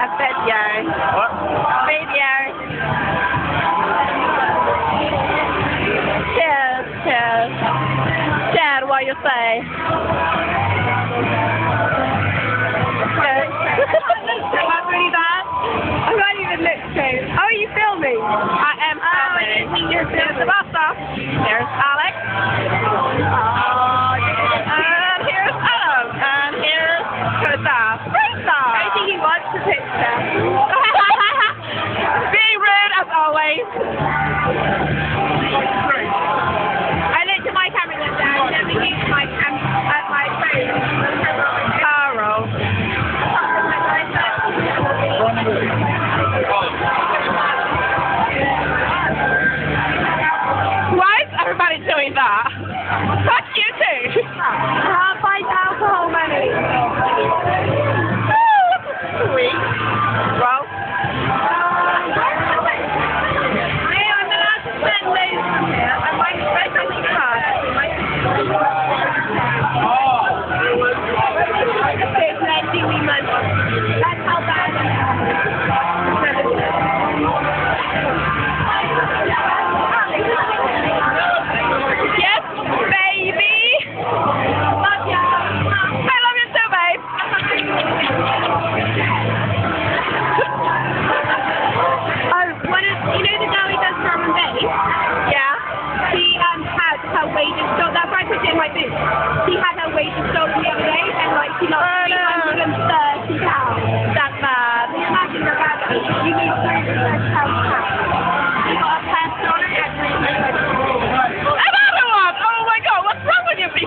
A video. What? Video. Cheers, cheers. Dad, what you say? That's really bad. I can't even look straight. Oh, are you filming? I am filming. Here's the buster. Here's Alex. And here's Adam. And here's Krista. Krista! I think he wants the picture. Being rude as always. I looked at my camera the other day. I never used my phone. Carol. Why is everybody doing that? Fuck you too. Can't find alcohol money. Sweet. Well,